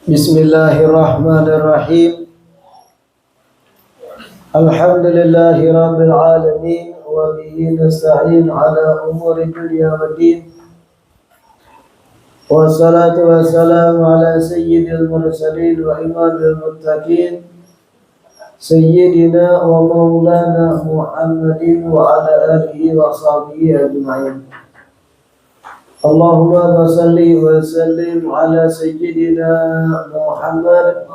Bismillahirrahmanirrahim. Alhamdulillahi rabbil alamin wa bihi nasta'in ala umuri dunya waddin. Wassalatu wassalamu ala sayyidil mursalin wa imamil muttaqin sayyidina wa maulana Muhammadin wa ala alihi wa sahbihi ajma'in. Allahumma salli wa sallim ala sayyidina Muhammad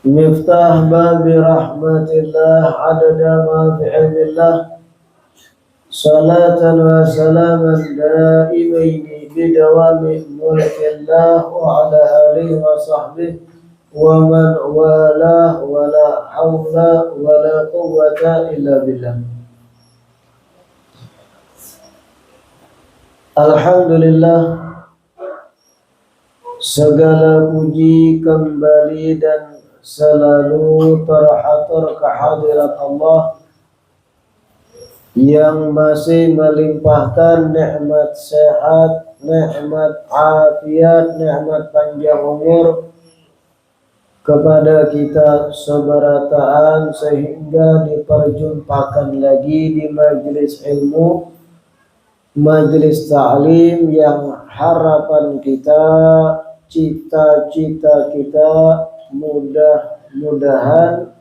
miftah babi rahmatillah adada ma fi ilmillah salatan wa salaman daimaini bidawami mulkillah wa ala alihi wa sahbihi wa man wala wa la hawla wa la quwwata illa billah. Alhamdulillah, segala puji kembali dan selalu terhatur kehadirat Allah yang masih melimpahkan nikmat sehat, nikmat afiat, nikmat panjang umur kepada kita seberataan sehingga diperjumpakan lagi di majelis ilmu, majelis ta'lim yang harapan kita, cita-cita kita mudah-mudahan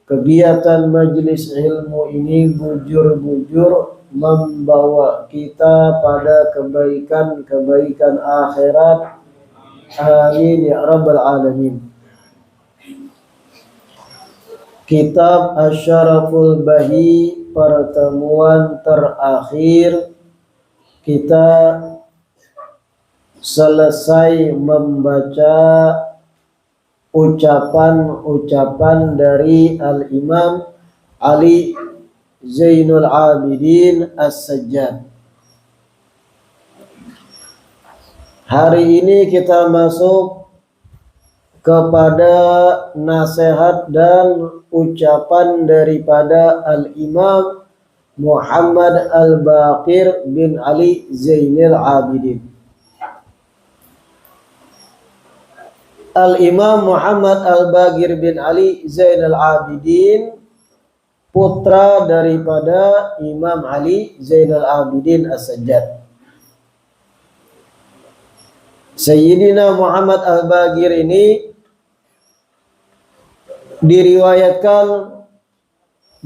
kegiatan majelis ilmu ini bujur-bujur membawa kita pada kebaikan-kebaikan akhirat. Amin ya rabbal alamin. Kitab Asy-Syaraful Bahi, pertemuan terakhir kita selesai membaca ucapan-ucapan dari Al-Imam Ali Zainul Abidin As-Sajjad. Hari ini kita masuk kepada nasihat dan ucapan daripada Al-Imam Muhammad Al-Baqir bin Ali Zainul Abidin. Al-Imam Muhammad Al-Baqir bin Ali Zainul Abidin putra daripada Imam Ali Zainul Abidin As-Sajjad. Sayyidina Muhammad Al-Baqir ini diriwayatkan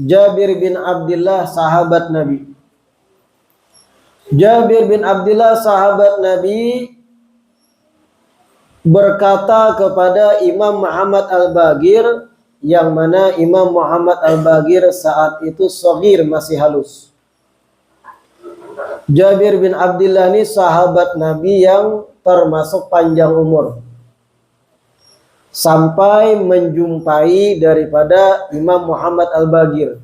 Jabir bin Abdullah sahabat Nabi. Jabir bin Abdullah sahabat Nabi berkata kepada Imam Muhammad Al-Baqir, yang mana Imam Muhammad Al-Baqir saat itu shaghir, masih halus. Jabir bin Abdullah ini sahabat Nabi yang termasuk panjang umur, sampai menjumpai daripada Imam Muhammad Al-Baqir.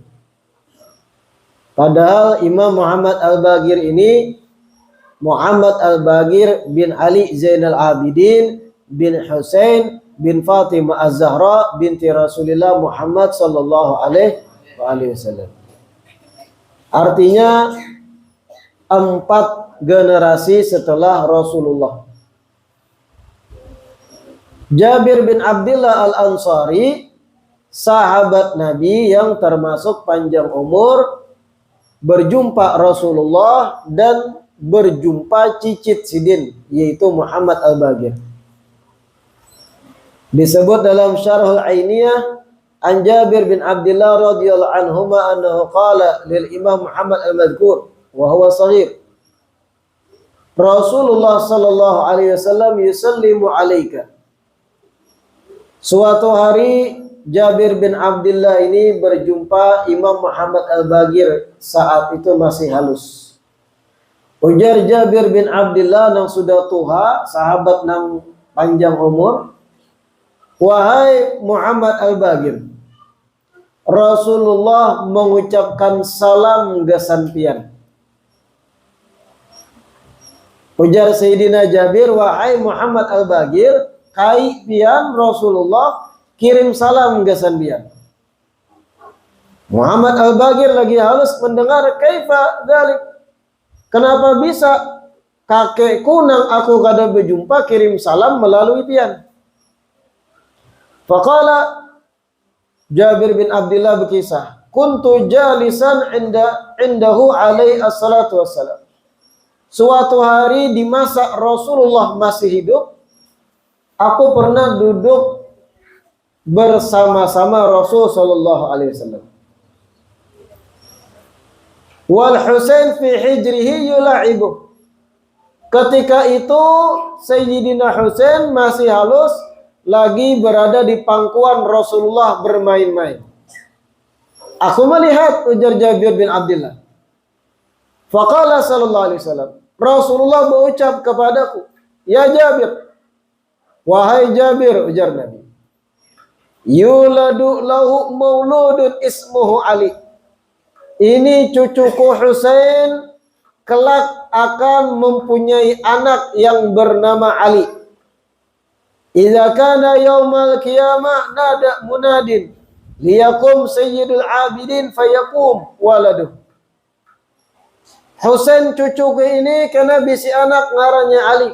Padahal Imam Muhammad Al-Baqir ini Muhammad Al-Baqir bin Ali Zainal Abidin bin Husain bin Fatimah Az-Zahra binti Rasulullah Muhammad sallallahu alaihi wasallam. Artinya 4 generasi setelah Rasulullah. Jabir bin Abdullah Al-Ansari, sahabat Nabi yang termasuk panjang umur, berjumpa Rasulullah dan berjumpa cicit sidin, yaitu Muhammad Al-Baqir. Disebut dalam Syarhul Ainiyah an Jabir bin Abdullah radhiyallahu anhuma annahu qala lil Imam Muhammad Al-Madhkur wa huwa shaghir, Rasulullah sallallahu alaihi wasallam yusallimu alaika. Suatu hari Jabir bin Abdullah ini berjumpa Imam Muhammad Al-Baqir, saat itu masih halus. Ujar Jabir bin Abdullah yang sudah tua, sahabat yang panjang umur, wahai Muhammad Al-Baqir, Rasulullah mengucapkan salam gesampian. Ujar Sayyidina Jabir, wahai Muhammad Al-Baqir, kai pian Rasulullah kirim salam ke sambian. Muhammad Al-Baqir lagi halus mendengar kaifa dzalik. Kenapa bisa kakekku nang aku kada berjumpa kirim salam melalui pian. Faqala Jabir bin Abdullah berkisah, kuntu jalisan indahu alaihi assalatu wassalam. Suatu hari di masa Rasulullah masih hidup, aku pernah duduk bersama-sama Rasul sallallahu alaihi wasallam. Wal Husain fi hijrihi yula'ibu. Ketika itu Sayyidina Husain masih halus lagi berada di pangkuan Rasulullah bermain-main. Aku melihat, ujar Jabir bin Abdullah. Faqala sallallahu alaihi wasallam, Rasulullah berucap kepadaku, ya Jabir, wahai Jabir, ujar Nabi, yuladu lahu mauludun ismuhu Ali. Ini cucuku Husain kelak akan mempunyai anak yang bernama Ali. Idza kana yaumal qiyamah nada munadin liyakum sayyidul abidin fayakum waladuh. Husain cucuku ini kena bisi anak ngarannya Ali.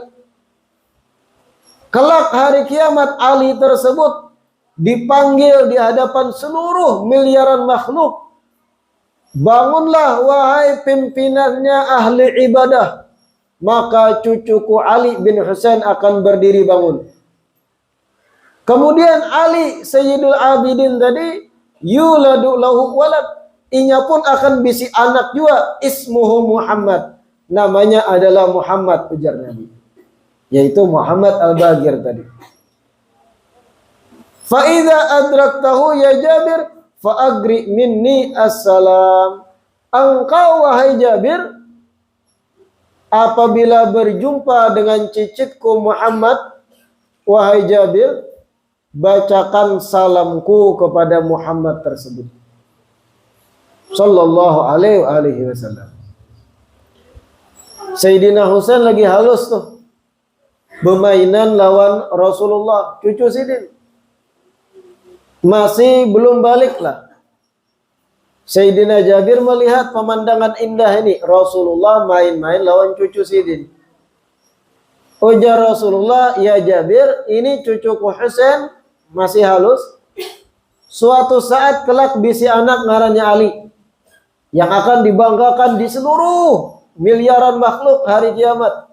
Kelak hari kiamat Ali tersebut dipanggil di hadapan seluruh miliaran makhluk. Bangunlah wahai pimpinannya ahli ibadah. Maka cucuku Ali bin Husain akan berdiri bangun. Kemudian Ali Sayyidul Abidin tadi yuladu lahu walad. Inya pun akan bisi anak juga, ismuhu Muhammad. Namanya adalah Muhammad, ujar Nabi. Yaitu Muhammad Al-Bagir tadi. Fa'idha adraktahu ya Jabir, fa'agri minni assalam. Engkau wahai Jabir, apabila berjumpa dengan cicitku Muhammad, wahai Jabir, bacakan salamku kepada Muhammad tersebut. Sallallahu alaihi wasallam. Sayyidina Husain lagi halus tuh. Bermainan lawan Rasulullah, cucu Sidin. Masih belum balik lah. Sayyidina Jabir melihat pemandangan indah ini. Rasulullah main-main lawan cucu Sidin. Ujar Rasulullah, ya Jabir, ini cucuku Husain masih halus. Suatu saat kelak bisi anak ngarannya Ali. Yang akan dibanggakan di seluruh miliaran makhluk hari kiamat.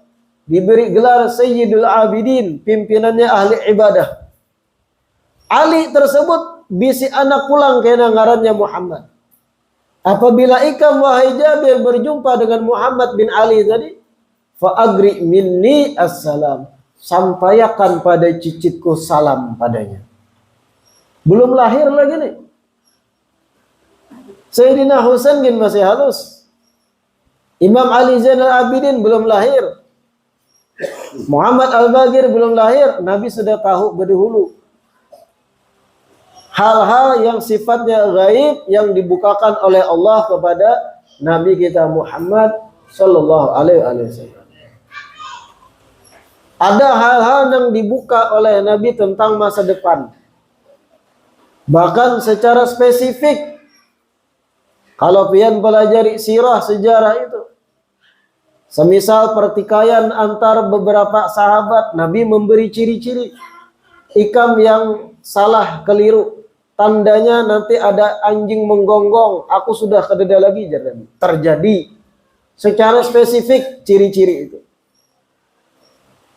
Diberi gelar Sayyidul Abidin, pimpinannya ahli ibadah. Ali tersebut bisi anak pulang kena ngarannya Muhammad. Apabila ikam wahai Jabir berjumpa dengan Muhammad bin Ali tadi, fa'agri minni assalam. Sampaikan pada cicitku salam padanya. Belum lahir lagi nih. Sayyidina Husain masih halus. Imam Ali Zainal Abidin belum lahir. Muhammad Al-Bagir belum lahir. Nabi sudah tahu berdahulu. Hal-hal yang sifatnya gaib yang dibukakan oleh Allah kepada Nabi kita Muhammad sallallahu alaihi wasallam. Ada hal-hal yang dibuka oleh Nabi tentang masa depan. Bahkan secara spesifik. Kalau pian pelajari sirah sejarah itu. Semisal pertikaian antar beberapa sahabat, Nabi memberi ciri-ciri. Ikam yang salah keliru. Tandanya nanti ada anjing menggonggong. Aku sudah kededa lagi. Terjadi. Secara spesifik ciri-ciri itu.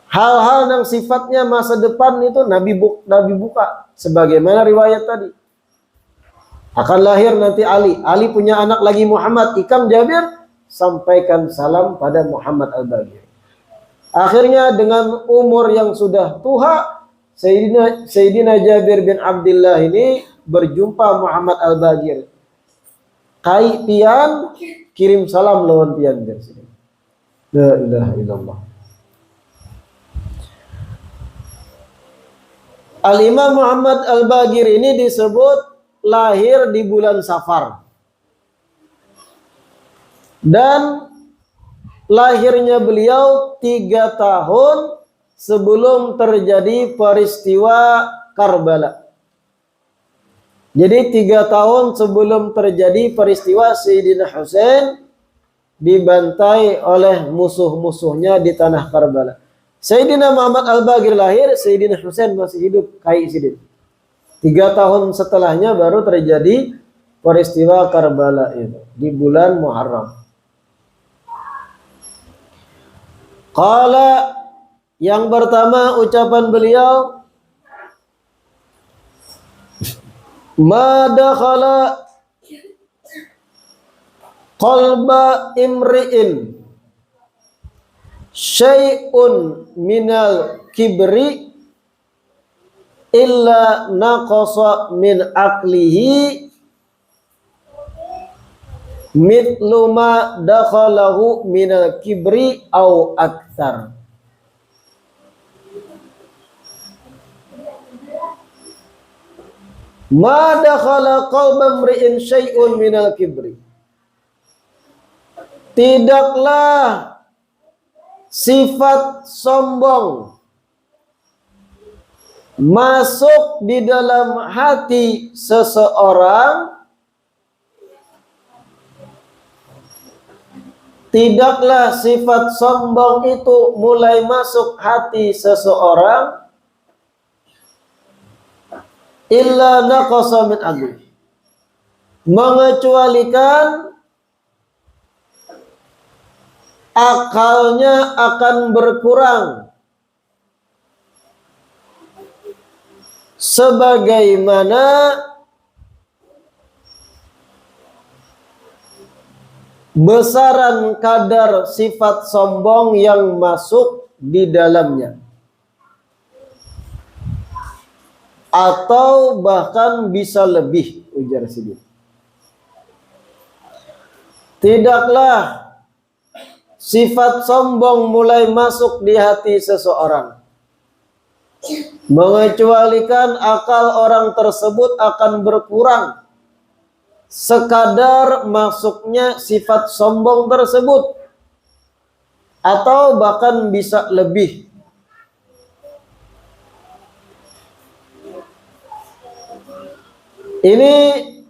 Hal-hal yang sifatnya masa depan itu Nabi buka. Sebagaimana riwayat tadi. Akan lahir nanti Ali. Ali punya anak lagi Muhammad. Ikam Jabir, sampaikan salam pada Muhammad Al-Bagir. Akhirnya dengan umur yang sudah tua, Sayyidina Jabir bin Abdullah ini berjumpa Muhammad Al-Bagir. Kai pian, kirim salam lawan pian. La ilaha illallah. Al-Imam Muhammad Al-Bagir ini disebut lahir di bulan Safar. Dan lahirnya beliau 3 tahun sebelum terjadi peristiwa Karbala. Jadi 3 tahun sebelum terjadi peristiwa Sayyidina Husain dibantai oleh musuh-musuhnya di tanah Karbala. Sayyidina Muhammad Al-Baqir lahir, Sayyidina Husain masih hidup, Kai Sidin. 3 tahun setelahnya baru terjadi peristiwa Karbala itu di bulan Muharram. Qala, yang pertama ucapan beliau, ma dakhala qalba imri'in syai'un minal kibri illa naqasa min aqlihi mithlu ma dakhalahu minal kibri au aktsar. Ma dakhala qalba imri'in syai'un minal kibri, tidaklah sifat sombong masuk di dalam hati seseorang, tidaklah sifat sombong itu mulai masuk hati seseorang illa naqasa min aqli, mengecualikan akalnya akan berkurang sebagaimana besaran kadar sifat sombong yang masuk di dalamnya, atau bahkan bisa lebih, ujar Sidin. Tidaklah sifat sombong mulai masuk di hati seseorang mengecualikan akal orang tersebut akan berkurang sekadar masuknya sifat sombong tersebut, atau bahkan bisa lebih. Ini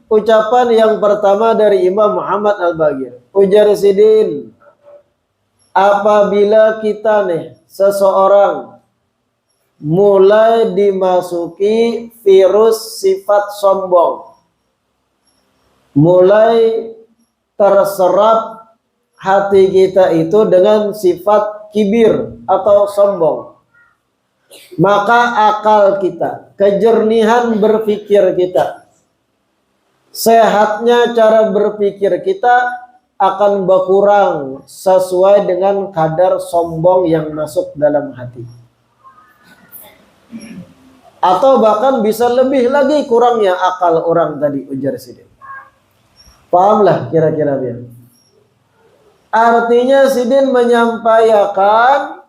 ucapan yang pertama dari Imam Muhammad Al-Baqir. Ujar Sidin, apabila kita nih, seseorang mulai dimasuki virus sifat sombong, mulai terserap hati kita itu dengan sifat kibir atau sombong, maka akal kita, kejernihan berpikir kita, sehatnya cara berpikir kita akan berkurang sesuai dengan kadar sombong yang masuk dalam hati. Atau bahkan bisa lebih lagi kurangnya akal orang tadi, ujar Sidin. Pahamlah kira-kira biar. Artinya Sidin menyampaikan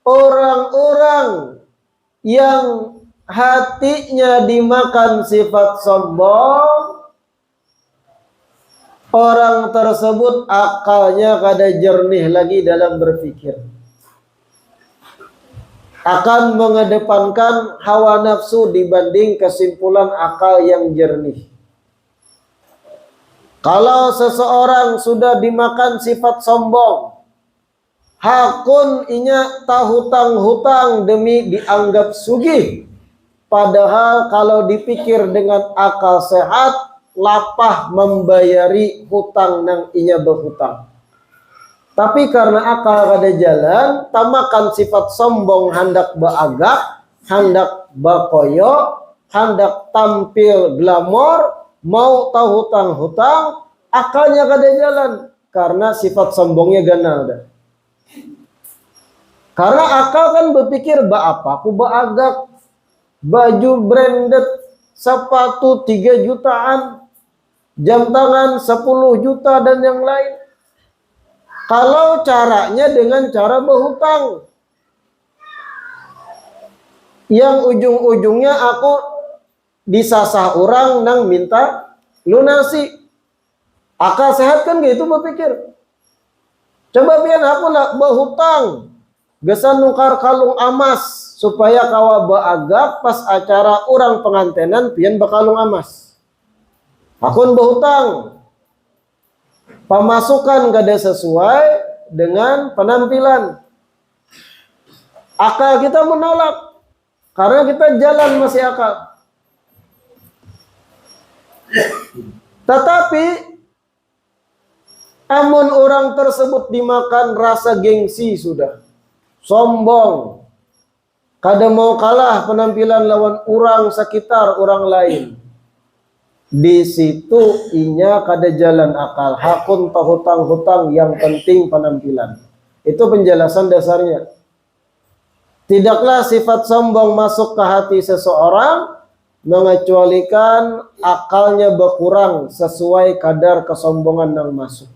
orang-orang yang hatinya dimakan sifat sombong, orang tersebut akalnya kada jernih lagi dalam berpikir, akan mengedepankan hawa nafsu dibanding kesimpulan akal yang jernih. Kalau seseorang sudah dimakan sifat sombong, hakun inya tahutang-hutang demi dianggap sugih, padahal kalau dipikir dengan akal sehat, lapah membayari hutang nang inya berhutang. Tapi karena akal kada jalan, tamakan sifat sombong, hendak beagak, hendak bakoyo, hendak tampil glamor, mau tahu hutang-hutang, akalnya kada jalan karena sifat sombongnya ganal dah. Karena akal kan berpikir apa aku beagak, baju branded, sepatu 3 jutaan, jam tangan 10 juta dan yang lain. Kalau caranya dengan cara berhutang, yang ujung-ujungnya aku disasah orang nang minta lunasi. Akal sehat kan gitu berpikir. Coba pian aku nak berhutang, gesan nukar kalung emas supaya kawa beagak pas acara orang pengantenan pian bakalung emas. Akun berhutang. Pemasukan kada sesuai dengan penampilan. Akal kita menolak karena kita jalan masih akal. Tetapi amun orang tersebut dimakan rasa gengsi sudah, sombong, kada mau kalah penampilan lawan orang sekitar orang lain. Di situ inya kada jalan akal. Hakun hutang-hutang, yang penting penampilan. Itu penjelasan dasarnya. Tidaklah sifat sombong masuk ke hati seseorang mengecualikan akalnya berkurang sesuai kadar kesombongan yang masuk.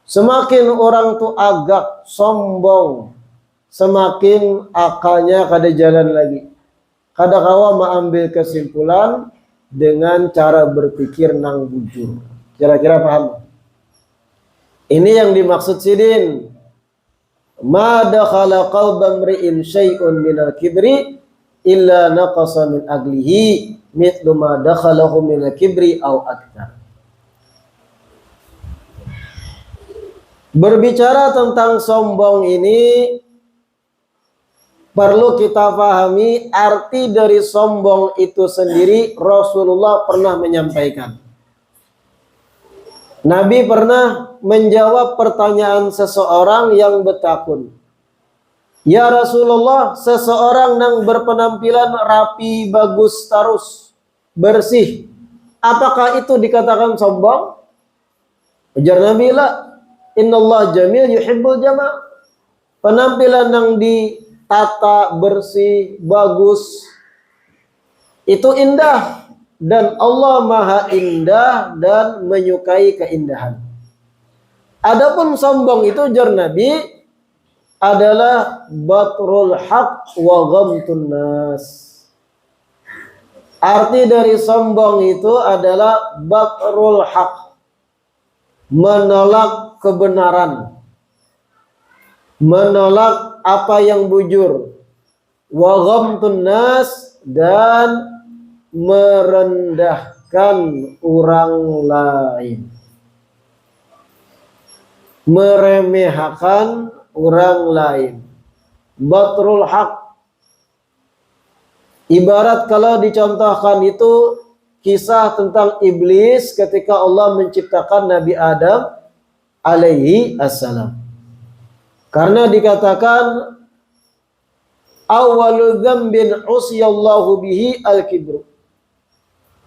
Semakin orang tuh agak sombong, semakin akalnya kada jalan lagi. Kada kawa mengambil kesimpulan dengan cara berpikir nang bujur. Kira-kira paham? Ini yang dimaksud sidin. Ma dakhala qalba mri'in syai'un minal kibri illa naqasa min aglihi mithlu ma dakhalahu minal kibri aw akthar. Berbicara tentang sombong ini, perlu kita pahami arti dari sombong itu sendiri. Rasulullah pernah menyampaikan. Nabi pernah menjawab pertanyaan seseorang yang bertakun. Ya Rasulullah, seseorang yang berpenampilan rapi, bagus, tarus, bersih, apakah itu dikatakan sombong? Ujar Nabi, la, innallah jamil yuhibbul jamal. Penampilan yang ditata, bersih, bagus, itu indah. Dan Allah maha indah dan menyukai keindahan. Adapun sombong itu, ujar Nabi, adalah batrul haq wa ghamtun nas. Arti dari sombong itu adalah batrul haq, menolak kebenaran, menolak apa yang bujur, wa ghamtun nas, dan merendahkan orang lain, meremehkan orang lain. Batrul haq, ibarat kalau dicontohkan itu kisah tentang iblis ketika Allah menciptakan Nabi Adam alaihi assalam. Karena dikatakan awwalu dzambin usiyallahu bihi al-kibru.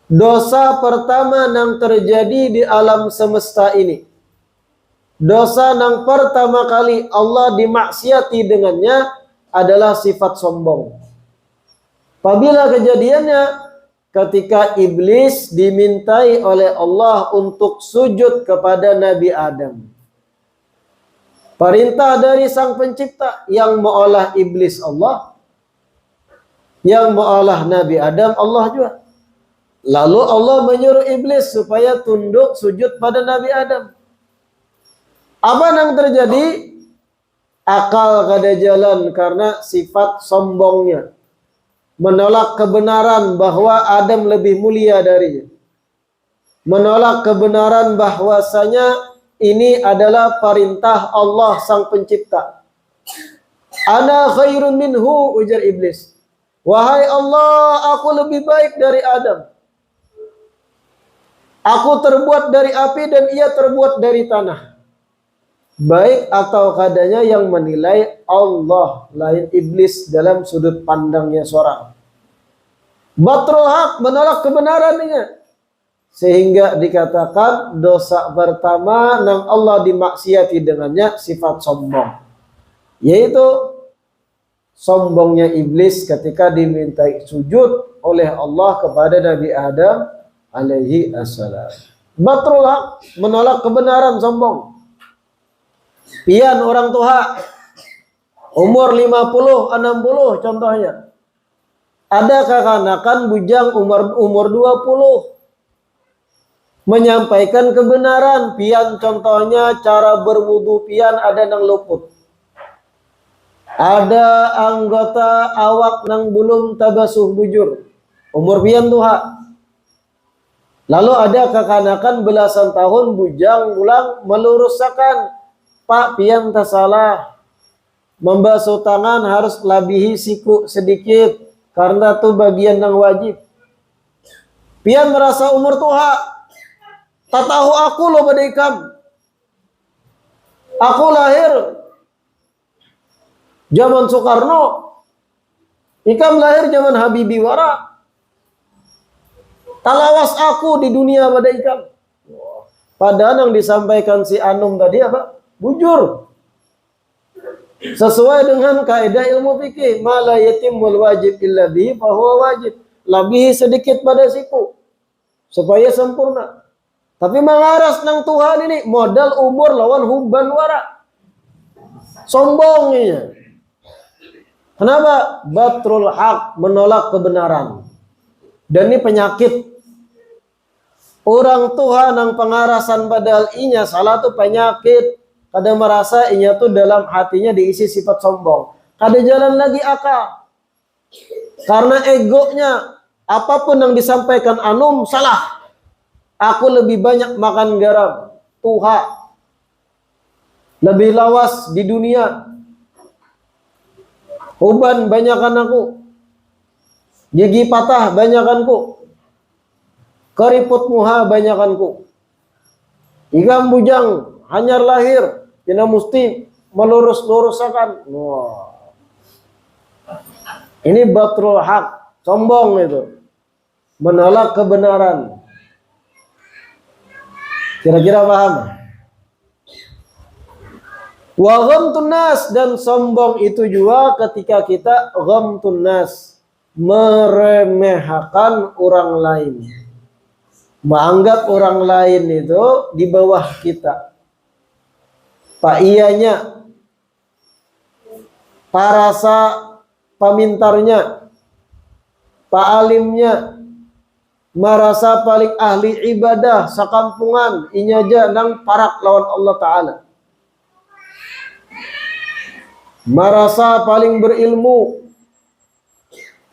Dosa pertama yang terjadi di alam semesta ini, dosa yang pertama kali Allah dimaksiati dengannya adalah sifat sombong. Apabila kejadiannya ketika iblis dimintai oleh Allah untuk sujud kepada Nabi Adam. Perintah dari sang pencipta, yang mengolah iblis Allah, yang mengolah Nabi Adam Allah juga. Lalu Allah menyuruh iblis supaya tunduk sujud pada Nabi Adam. Apa yang terjadi? Akal kada jalan karena sifat sombongnya. Menolak kebenaran bahwa Adam lebih mulia darinya. Menolak kebenaran bahwasanya ini adalah perintah Allah sang pencipta. Ana khairun minhu, ujar iblis. Wahai Allah, aku lebih baik dari Adam. Aku terbuat dari api dan ia terbuat dari tanah. Baik atau kadanya yang menilai Allah, lain iblis dalam sudut pandangnya seorang. Batrul haq, menolak kebenarannya. Sehingga dikatakan dosa pertama yang Allah dimaksiati dengannya sifat sombong. Yaitu sombongnya iblis ketika dimintai sujud oleh Allah kepada Nabi Adam alaihi assalam. Batrul haq, menolak kebenaran, sombong. Pian orang tua umur 50, 60 contohnya. Ada kekanakan bujang umur 20 menyampaikan kebenaran. Pian contohnya cara berwudu pian ada nang luput. Ada anggota awak nang belum tabasuh bujur. Umur pian tuha. Lalu ada kekanakan belasan tahun bujang ulang meluruskan, Pak pian tak salah. Membasuh tangan harus labihi siku sedikit karena itu bagian yang wajib. Pian merasa umur tua, tak tahu aku loh badikam. Aku lahir zaman Soekarno, ikam lahir zaman Habibie Wara. Talawas aku di dunia pada ikam. Padahal yang disampaikan si Anum tadi apa? Bujur. Sesuai dengan kaidah ilmu fikih, ma la yatimul wajib illa bihi fa huwa wajib. Lebih sedikit pada siku supaya sempurna. Tapi mengaras nang Tuhan ini modal umur lawan hubban wara. Sombongnya. Kenapa? Batrul haq, menolak kebenaran. Dan ini penyakit. Orang Tuhan yang pengarasan padahal inya salah tuh penyakit. Kada merasa inya tuh dalam hatinya diisi sifat sombong. Kada jalan lagi akal. Karena egonya, apapun yang disampaikan Anum salah. Aku lebih banyak makan garam. Tuha. Lebih lawas di dunia. Uban banyakan aku. Gigi patah banyakanku. Keriput muha banyakanku. Ikam bujang hanyar lahir. Tidak mesti melurus-lurusakan. Wah. Ini batrul haq. Sombong itu. Menolak kebenaran. Kira-kira paham? Wa ghamtun nas, dan sombong itu juga ketika kita ghamtun nas, meremehkan orang lain. Menganggap orang lain itu di bawah kita. Pak iyanya, Pak rasa pamintarnya, Pak alimnya, merasa paling ahli ibadah sakampungan, inya aja nang parak lawan Allah Ta'ala. Merasa paling berilmu,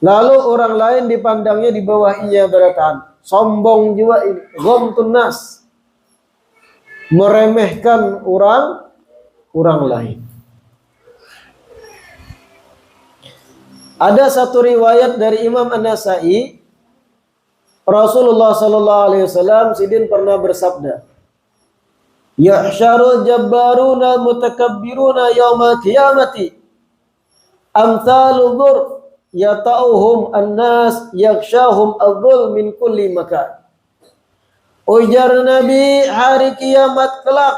lalu orang lain dipandangnya di bawah inya beratan. Sombong juga ini. Ghamtun nas. Meremehkan orang lain. Ada satu riwayat dari Imam An-Nasai, Rasulullah sallallahu alaihi wasallam sidin pernah bersabda, "Yahsyarul jabbaruna mutakabbiruna yaumal qiyamati amsalul dzur yata'uhum an-nas yakshahum adzul min kulli makan." Ujar Nabi, hari kiamat kelak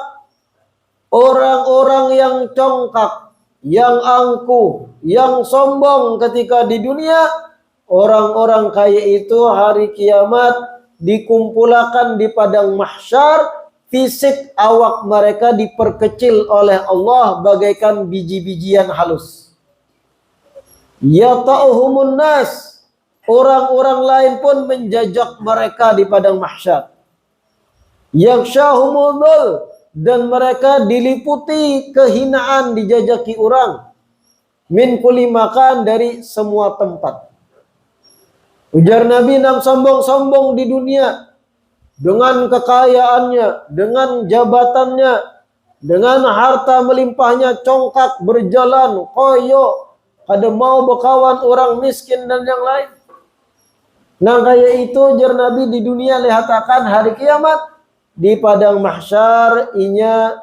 orang-orang yang congkak, yang angkuh, yang sombong ketika di dunia, orang-orang kaya itu hari kiamat dikumpulkan di padang mahsyar, fisik awak mereka diperkecil oleh Allah bagaikan biji-bijian halus. Yata'uhumun nas, orang-orang lain pun menjajak mereka di padang mahsyar. Yakshahumul dhul, dan mereka diliputi kehinaan, dijajaki orang. Min kulli makan, dari semua tempat. Ujar Nabi, nam sombong-sombong di dunia dengan kekayaannya, dengan jabatannya, dengan harta melimpahnya, congkak berjalan koyo, ada mau berkawan orang miskin dan yang lain. Nah kaya itu ujar Nabi di dunia lihatakan hari kiamat di padang mahsyar inya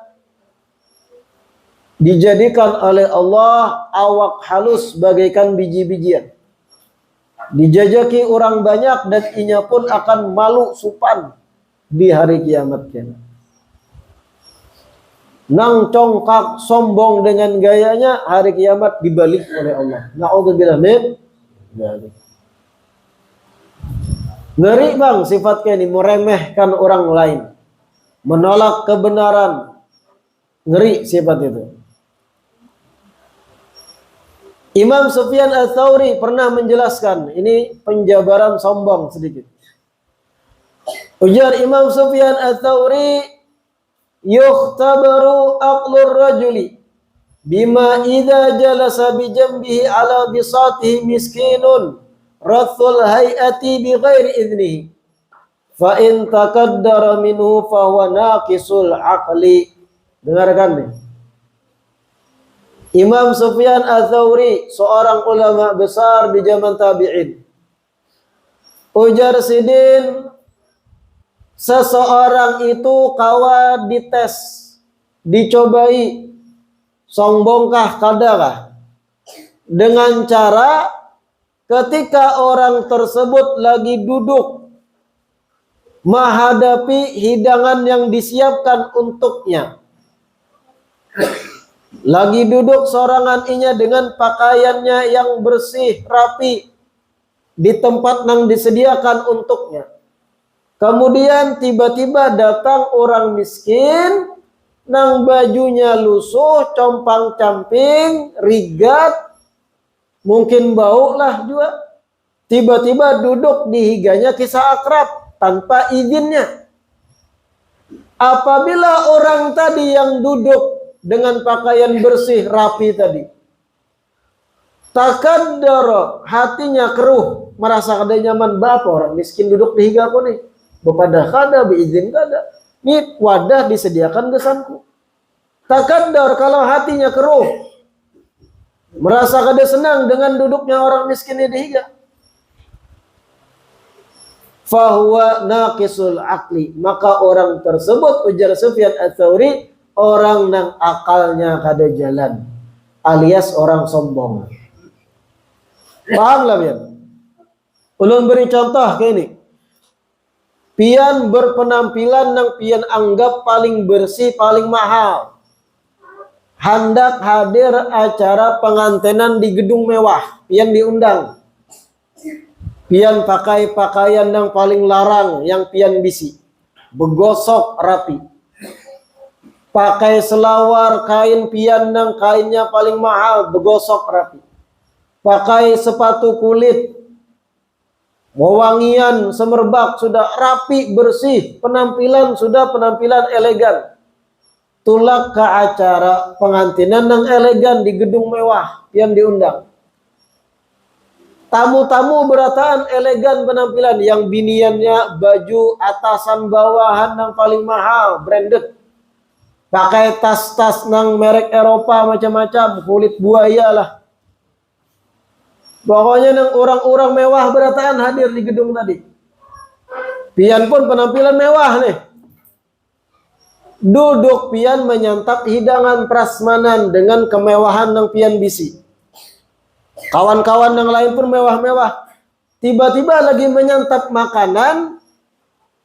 dijadikan oleh Allah awak halus bagaikan biji-bijian. Dijajaki orang banyak dan inya pun akan malu supan di hari kiamat. Nang congkak sombong dengan gayanya, hari kiamat dibalik oleh Allah. Na'udzubillah min dzalik. Ngeri bang sifatnya ini, meremehkan orang lain, menolak kebenaran. Ngeri sifat itu. Imam Sufyan Ats-Tsauri pernah menjelaskan, ini penjabaran sombong sedikit. Ujar Imam Sufyan Ats-Tsauri, yukhtabaru aqlur rajuli bima idza jalasa bi jambihi ala bisatihi miskinun rathul hayati bi ghairi idnihi Fa in takaddara minhu fa huwa naqisul aqli. Dengarkan nih. Imam Sufyan Ats-Tsauri, seorang ulama besar di zaman tabi'in. Ujar Sidin, seseorang itu kawa dites, dicobai, sombongkah kadakah, dengan cara ketika orang tersebut lagi duduk menghadapi hidangan yang disiapkan untuknya, lagi duduk sorangan inya dengan pakaiannya yang bersih, rapi, di tempat yang disediakan untuknya. Kemudian tiba-tiba datang orang miskin, nang bajunya lusuh, compang-camping, rigat, mungkin bau lah juga. Tiba-tiba duduk di higanya kisah akrab tanpa izinnya. Apabila orang tadi yang duduk dengan pakaian bersih, rapi tadi, takaddara, hatinya keruh, merasa kada nyaman, bapa orang miskin duduk di higa aku nih, bepadah kada, beizin kada, ini wadah disediakan desanku. Takaddar, kalau hatinya keruh, merasa kada senang dengan duduknya orang miskin di higa, fahuwa naqisul aqli, maka orang tersebut, ujar Sufyan Ats-Tsauri, orang yang akalnya kada jalan, alias orang sombong. Paham lah pian? Ulun beri contoh kayak ini. Pian berpenampilan yang pian anggap paling bersih, paling mahal. Hendak hadir acara pengantenan di gedung mewah, pian diundang. Pian pakai pakaian yang paling larang, yang pian bisi, begosok rapi. Pakai selawar kain pian yang kainnya paling mahal, begosok rapi. Pakai sepatu kulit, wewangian, semerbak, sudah rapi, bersih, penampilan sudah penampilan elegan. Tulak ke acara pengantinan yang elegan di gedung mewah yang diundang. Tamu-tamu berataan elegan penampilan, yang biniannya baju atasan bawahan yang paling mahal, branded. Pakai tas-tas nang merek Eropa macam-macam, kulit buaya lah. Pokoknya nang orang-orang mewah berataan hadir di gedung tadi. Pian pun penampilan mewah nih. Duduk pian menyantap hidangan prasmanan dengan kemewahan yang pian bisi. Kawan-kawan yang lain pun mewah-mewah. Tiba-tiba lagi menyantap makanan,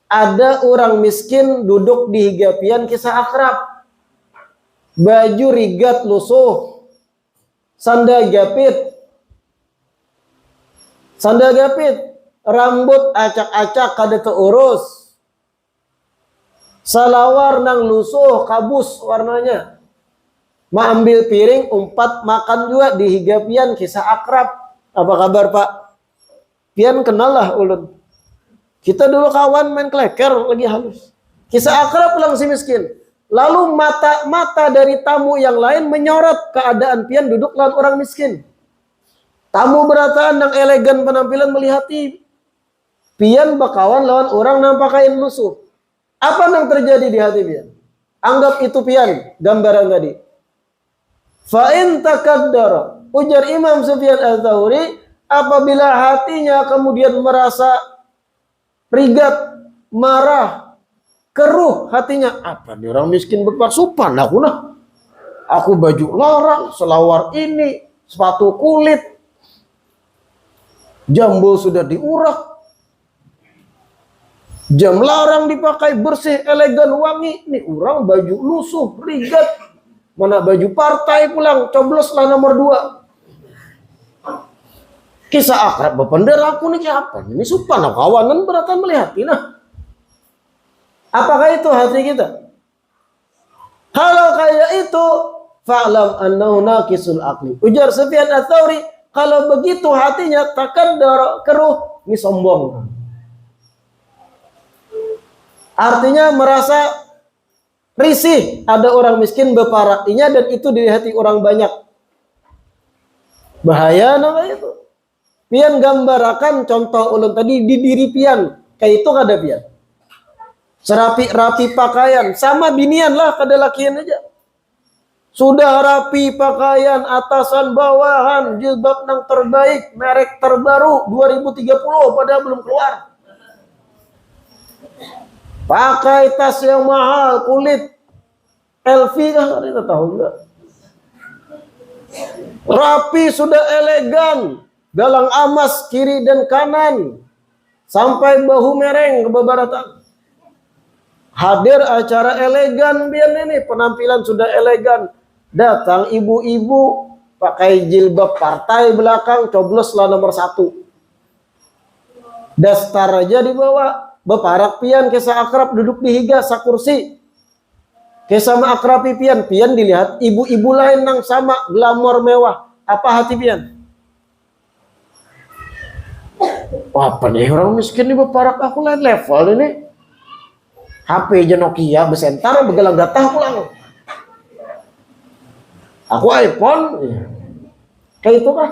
ada orang miskin duduk di higa pian kisah akrab. Baju rigat lusuh, sandal gapit, rambut acak-acak kada terurus, salawar nang lusuh kabus warnanya, ma ambil piring umpat makan juga di higa pian kisah akrab. Apa kabar pak? Pian kenal lah ulun, kita dulu kawan main kleker lagi halus. Kisah akrab lang si miskin. Lalu mata dari tamu yang lain menyorot keadaan pian duduk lawan orang miskin. Tamu berataan yang elegan penampilan melihati pian bakawan lawan orang yang pakaian lusuh. Apa yang terjadi di hati pian? Anggap itu pian gambaran tadi. Fa in takaddara, ujar Imam Sufyan Ats-Tsauri, apabila hatinya kemudian merasa rigat, marah, keruh hatinya, apa nih orang miskin berpasupan aku nah. Aku baju larang, selawar ini, sepatu kulit, jambul sudah diurak, jam larang dipakai, bersih, elegan, wangi. Nih orang baju lusuh, rigat, mana baju partai pulang, coblos lah nomor 2. Kisah akrab bepender aku nih siapa? Ini supan kawanan beratan melihat nah. Apakah itu hati kita? Kalau kayak itu, fa'lam annahu naqisul aqli. Ujar Sufyan Ats-Tsauri, kalau begitu hatinya takaddar, keruh, ini sombong. Artinya merasa risih ada orang miskin beparatinya dan itu di hati orang banyak. Bahaya namanya itu. Pian gambarakan contoh ulun tadi di diri pian, kayak itu kada pian. Serapi-rapi pakaian, sama binian lah kada lakian aja. Sudah rapi pakaian, atasan bawahan, jilbab nang terbaik, merek terbaru 2030 padahal belum keluar. Pakai tas yang mahal, kulit LV kah? Kita tahu enggak? Rapi sudah elegan, galang amas kiri dan kanan, sampai bahu mereng ke babaratan. Hadir acara elegan biar ini, penampilan sudah elegan. Datang ibu-ibu pakai jilbab partai belakang, cobloslah nomor 1. Dastar aja dibawa, beparak pian kisah akrab duduk di higa sakursi. Kisah akrab pian dilihat ibu-ibu lain nang sama glamor mewah. Apa hati pian? Wah, apa nih orang miskin nih beparak, aku lain level ini. HP aja Nokia besentar begalang gatah pulang. Aku iPhone. Kayak itu kah?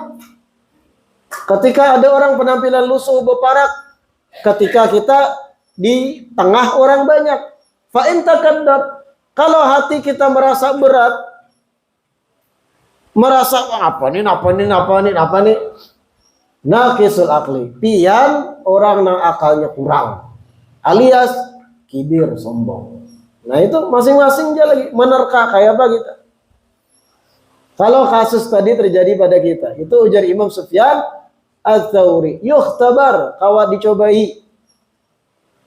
Ketika ada orang penampilan lusuh beparak, ketika kita di tengah orang banyak, fa in takaddat, kalau hati kita merasa berat, merasa apa nih, naqisul akli, pian orang nang akalnya kurang, alias kibir, sombong. Nah itu masing-masing dia lagi menerka kayak apa kita. Kalau kasus tadi terjadi pada kita, itu ujar Imam Sufyan Ats-Tsauri, yukhtabar, kawat dicobai.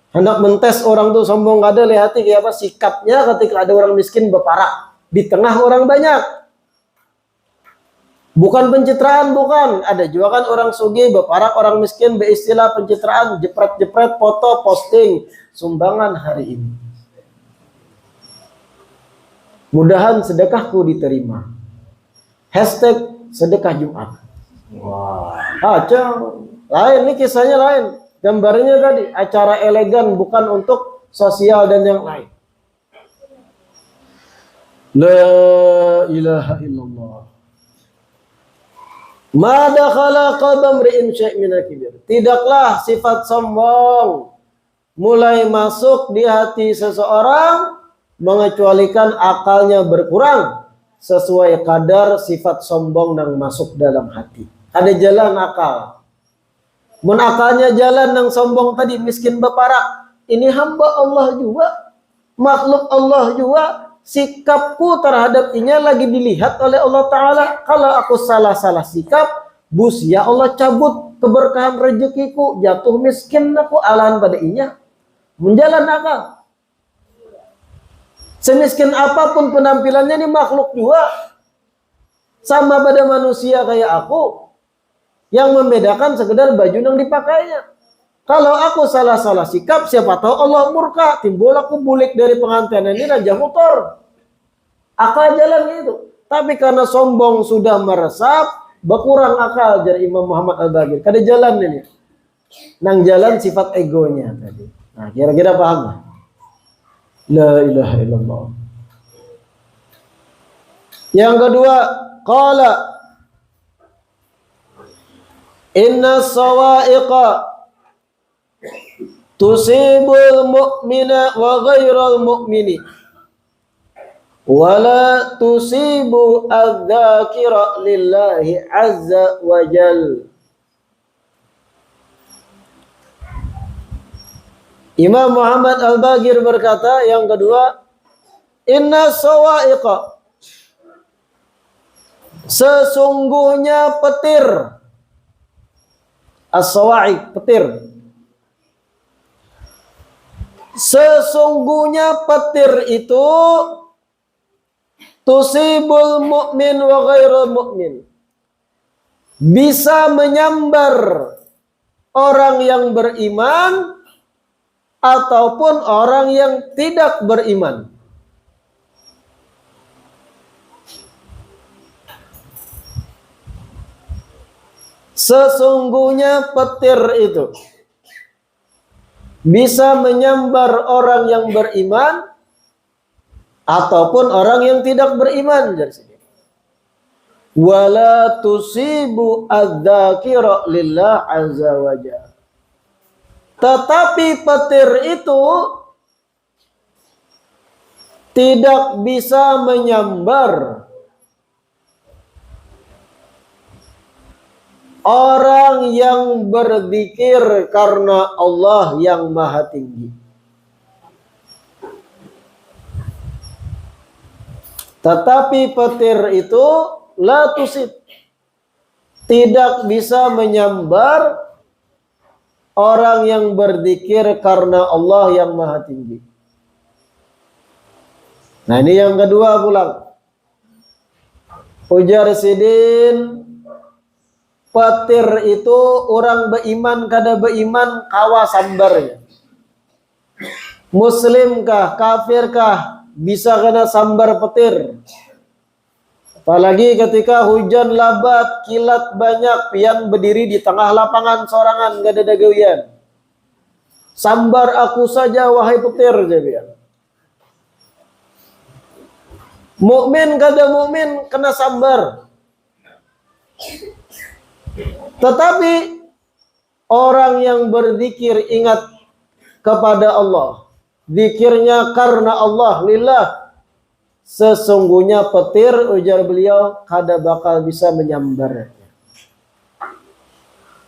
Hendak mentes orang tuh sombong kada, lihati kayak apa sikapnya ketika ada orang miskin beparak di tengah orang banyak. Bukan pencitraan, bukan. Ada juga kan orang sugih beparak orang miskin, beristilah pencitraan, jepret-jepret foto posting sumbangan hari ini. Mudahan sedekahku diterima. Hashtag sedekah Jumat. Wah, acang. Lain nih kisahnya lain. Gambarnya tadi acara elegan, bukan untuk sosial dan yang lain. La ilaha illallah. Ma dakhala qalbam ri'in syai' minal kibir. Tidaklah sifat sombong mulai masuk di hati seseorang mengecualikan akalnya berkurang sesuai kadar sifat sombong yang masuk dalam hati. Ada jalan akal. Mun akalnya jalan yang sombong tadi, miskin beparak, ini hamba Allah juga, makhluk Allah juga, sikapku terhadap inya lagi dilihat oleh Allah Ta'ala. Kalau aku salah-salah sikap, bus ya Allah cabut keberkahan rezekiku, jatuh miskin aku alahan pada inya. Menjalan akal. Semiskin apapun penampilannya, ini makhluk juga. Sama pada manusia kayak aku. Yang membedakan sekedar baju yang dipakainya. Kalau aku salah-salah sikap, siapa tahu Allah murka, timbul aku bulik dari pengantin ini dan motor. Akal jalan gitu. Tapi karena sombong sudah meresap, berkurang akal, dari Imam Muhammad Al-Baqir. Kada jalan ini. Nang jalan sifat egonya tadi. Nah, kira-kira paham lah. La ilaha illallah. Yang kedua, qala inna sawa'iqa tusibul mu'mina wa ghairal mu'mini wala tusibu adz-dzakira lillahi azza wa jal. Imam Muhammad Al-Baqir berkata yang kedua, inna sawa'iqa, sesungguhnya petir, as-sawa'iq, petir, sesungguhnya petir itu tusibul mu'min wa ghairul mu'min, bisa menyambar orang yang beriman ataupun orang yang tidak beriman. Sesungguhnya petir itu bisa menyambar orang yang beriman ataupun orang yang tidak beriman. Wala tusibu adz-dzakira lillah azza wa jalla. Tetapi petir itu tidak bisa menyambar orang yang berzikir karena Allah yang Maha Tinggi. Tetapi petir itu la tusib, tidak bisa menyambar orang yang berzikir karena Allah yang Maha Tinggi. Nah, ini yang kedua pulang. Ujar Sidin, petir itu orang beriman kada beriman kawa sambarnya. Muslimkah, kafirkah, bisa kena sambar petir. Apalagi ketika hujan labat, kilat banyak, pian berdiri di tengah lapangan sorangan, gak ada dagawian. Sambar aku saja wahai petir, dia. Mukmin kada mukmin kena sambar. Tetapi orang yang berzikir ingat kepada Allah, zikirnya karena Allah, lillah, sesungguhnya petir, ujar beliau, kada bakal bisa menyambar.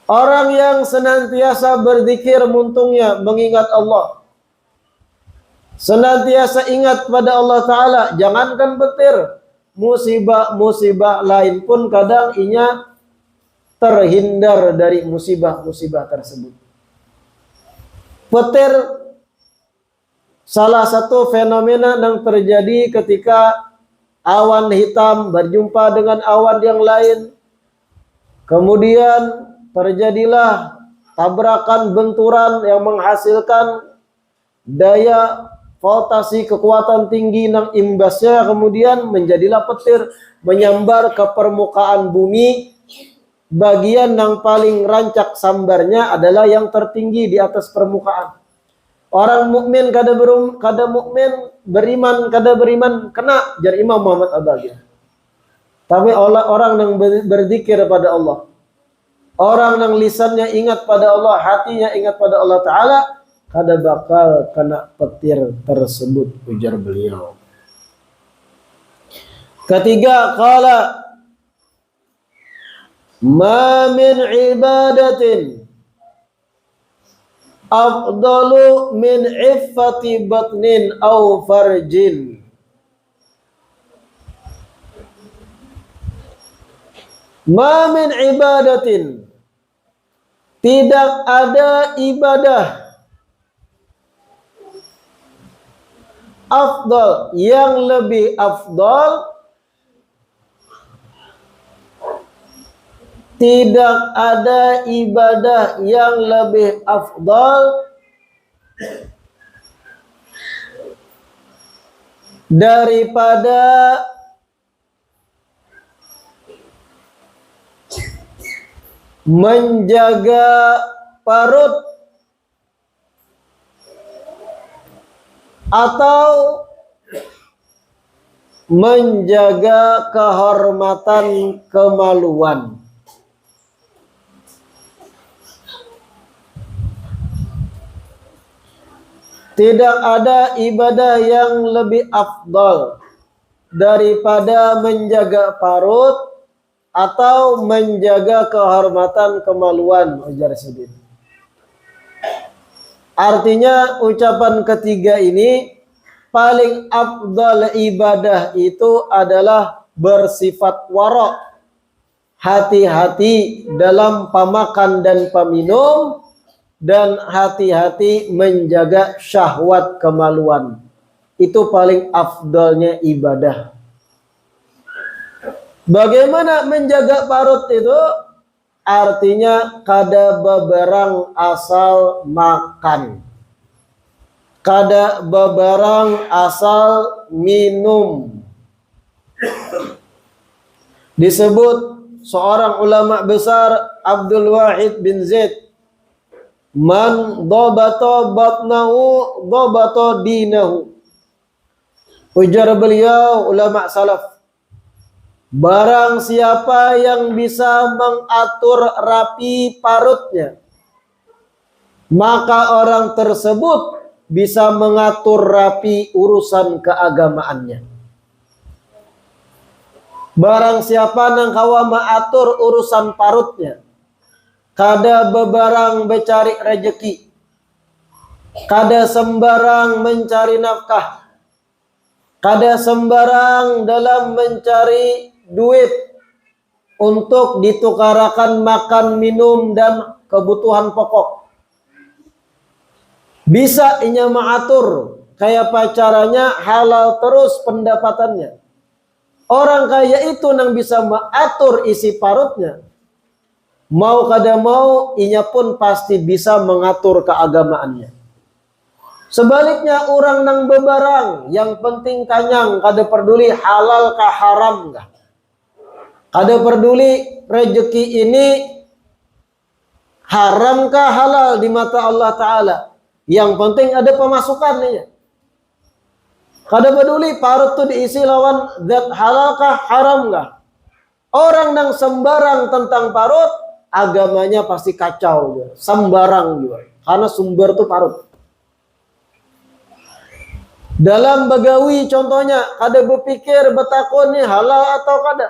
Orang yang senantiasa berzikir muntungnya mengingat Allah, senantiasa ingat pada Allah Ta'ala, jangankan petir, musibah-musibah lain pun kadang inya terhindar dari musibah-musibah tersebut. Petir salah satu fenomena yang terjadi ketika awan hitam berjumpa dengan awan yang lain. Kemudian terjadilah tabrakan benturan yang menghasilkan daya voltasi kekuatan tinggi yang imbasnya kemudian menjadilah petir menyambar ke permukaan bumi. Bagian yang paling rancak sambarnya adalah yang tertinggi di atas permukaan. Orang mukmin kada mukmin, beriman kada beriman kena, jar Imam Muhammad Al-Baqir. Tapi orang yang berzikir pada Allah, orang yang lisannya ingat pada Allah, hatinya ingat pada Allah Ta'ala, kada bakal kena petir tersebut, ujar beliau. Ketiga, qala ma min ibadatin afdalu min iffati batnin aw farjin. Ma min ibadatin, tidak ada ibadah afdal, yang lebih afdal, tidak ada ibadah yang lebih afdal daripada menjaga parut atau menjaga kehormatan kemaluan. Tidak ada ibadah yang lebih afdal daripada menjaga parut atau menjaga kehormatan kemaluan, ujar Sidin. Artinya ucapan ketiga ini, paling afdal ibadah itu adalah bersifat wara', hati-hati dalam pemakan dan peminum, dan hati-hati menjaga syahwat kemaluan. Itu paling afdalnya ibadah. Bagaimana menjaga parut itu? Artinya kada beberang asal makan, kada beberang asal minum. Disebut seorang ulama besar, Abdul Wahid bin Zaid, man dhabata batnahu dhabata dinahu. Ujar beliau, ulama salaf, barang siapa yang bisa mengatur rapi parutnya, maka orang tersebut bisa mengatur rapi urusan keagamaannya. Barang siapa nang kawa mengatur urusan parutnya, kada bebarang becari rejeki, kada sembarang mencari nafkah, kada sembarang dalam mencari duit untuk ditukarakan makan, minum, dan kebutuhan pokok. Bisa inya mengatur kayak pacaranya halal terus pendapatannya. Orang kaya itu nang bisa mengatur isi parutnya. Mau kada mau, inya pun pasti bisa mengatur keagamaannya. Sebaliknya orang nang bebarang, yang penting kanyang, kada peduli halal kah haram kah. Kada peduli rezeki ini haram kah halal di mata Allah Ta'ala. Yang penting ada pemasukannya. Kada peduli parut itu diisi lawan zat halal kah haram kah. Orang yang sembarang tentang parut, agamanya pasti kacau juga. Sembarang juga. Karena sumber itu parut. Dalam bagawi contohnya, kada berpikir betakun ni halal atau kada.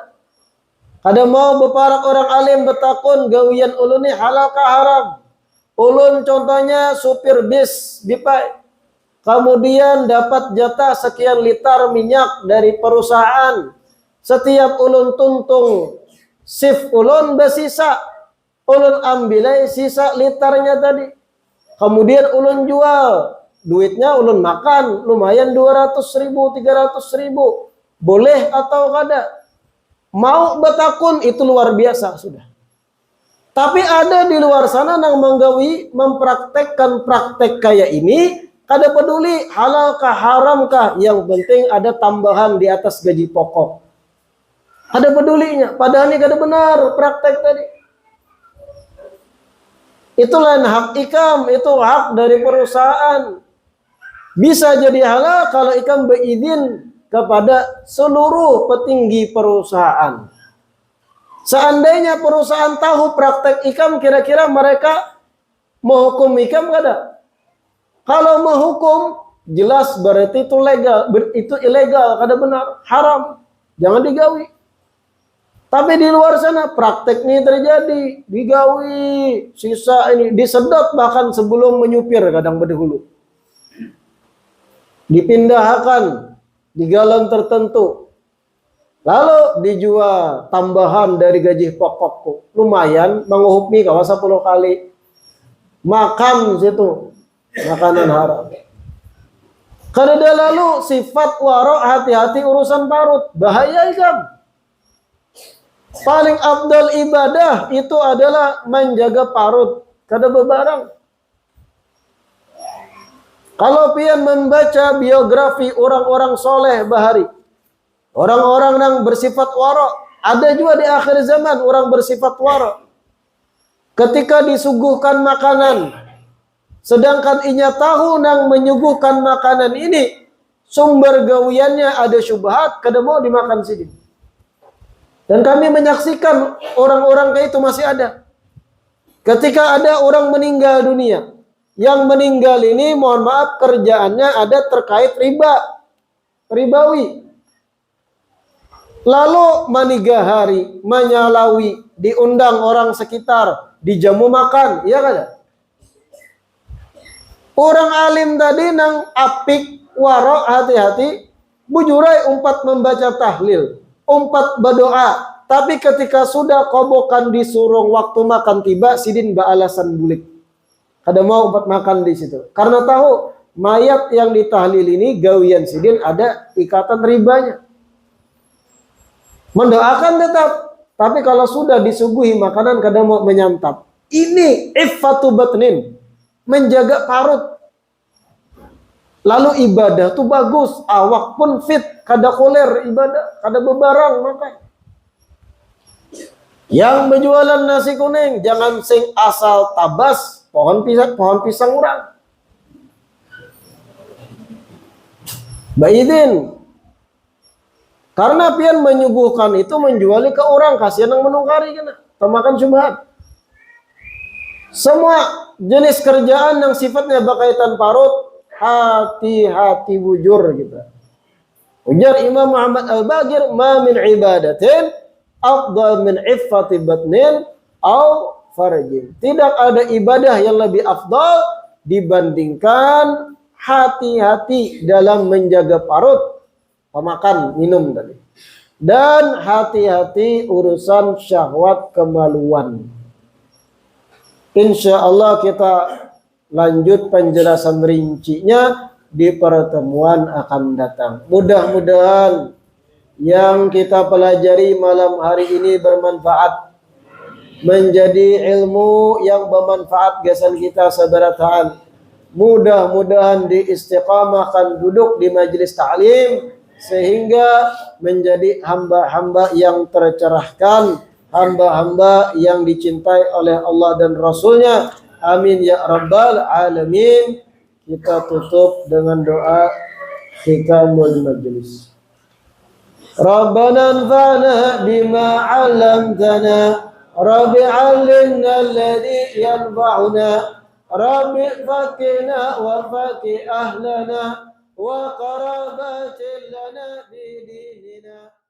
Kada mau beparak orang alim betakun gawian ulun ni halal kah haram. Ulun contohnya supir bis bipai. Kemudian dapat jatah sekian liter minyak dari perusahaan. Setiap ulun tuntung shift ulun bersisa. Ulun ambilai sisa liternya tadi. Kemudian ulun jual. Duitnya ulun makan. Lumayan 200.000, 300.000. Boleh atau kada? Mau betakun itu luar biasa sudah. Tapi ada di luar sana yang menggawi mempraktekkan praktek kayak ini, kada peduli halal kah haram kah, yang penting ada tambahan di atas gaji pokok. Ada pedulinya, padahal ini kada benar praktek tadi. Itu lain hak ikam, itu hak dari perusahaan. Bisa jadi halal kalau ikam berizin kepada seluruh petinggi perusahaan. Seandainya perusahaan tahu praktek ikam, kira-kira mereka menghukum ikam kada? Kalau menghukum, jelas berarti itu legal, itu ilegal, kada benar, haram, jangan digawi. Tapi di luar sana praktek ini terjadi, digawi, sisa ini disedot bahkan sebelum menyupir kadang berdahulu. Dipindahkan di galon tertentu. Lalu dijual tambahan dari gaji pokokku. Lumayan menghukumi kawan 10 kali. Makan situ. Makanan haram. Karena lalu sifat warok, hati-hati urusan parut. Bahaya ikam. Paling afdal ibadah itu adalah menjaga parut. Kada bebarang. Kalau pian membaca biografi orang-orang soleh bahari. Orang-orang yang bersifat warok. Ada juga di akhir zaman orang bersifat warok. Ketika disuguhkan makanan. Sedangkan inya tahu nang menyuguhkan makanan ini. Sumber gawiannya ada syubhat. Kada mau dimakan sidin. Dan kami menyaksikan orang-orang kayak itu masih ada. Ketika ada orang meninggal dunia. Yang meninggal ini mohon maaf kerjaannya ada terkait riba. Ribawi. Lalu manigahari, menyalawi, diundang orang sekitar, dijamu makan, iya kan? Orang alim tadi nang apik, warok, hati-hati, bujurai umpat membaca tahlil, umpat berdoa, tapi ketika sudah kobokan disurung waktu makan tiba, sidin alasan bulik. Kada mau umpat makan di situ. Karena tahu mayat yang ditahlil ini gawian sidin ada ikatan ribanya. Mendoakan tetap, tapi kalau sudah disuguhi makanan kadang mau menyantap. Ini iffatu batnin, menjaga parut. Lalu ibadah tuh bagus, awak pun fit, kada koler ibadah, kada bebarang makan. Yang berjualan nasi kuning jangan sing asal tabas pohon pisang urang. Baidin. Karena pian menyuguhkan itu menjuali ke orang, kasihan yang menungkari kena, termakan syubhat. Semua jenis kerjaan yang sifatnya berkaitan parut hati-hati bujur kita. Ujar Imam Muhammad Al-Baqir, ma min ibadatin afdal min iffati batnin au farjin. Tidak ada ibadah yang lebih afdal dibandingkan hati-hati dalam menjaga parut, pemakan, minum tadi. Dan hati-hati urusan syahwat kemaluan. Insya Allah kita lanjut penjelasan rincinya di pertemuan akan datang. Mudah-mudahan yang kita pelajari malam hari ini bermanfaat, menjadi ilmu yang bermanfaat gasan kita sabarataan. Mudah-mudahan diistiqamahkan duduk di majelis ta'lim sehingga menjadi hamba-hamba yang tercerahkan, hamba-hamba yang dicintai oleh Allah dan Rasulnya. Amin ya rabbal alamin. Kita tutup dengan doa khitamul majlis. Rabbana anfa'na bima 'allamtana, Rabbi 'allimna alladhi yanfa'una, Rabbi fakina wa faki ahlana wa qarabatin lana bi dinina.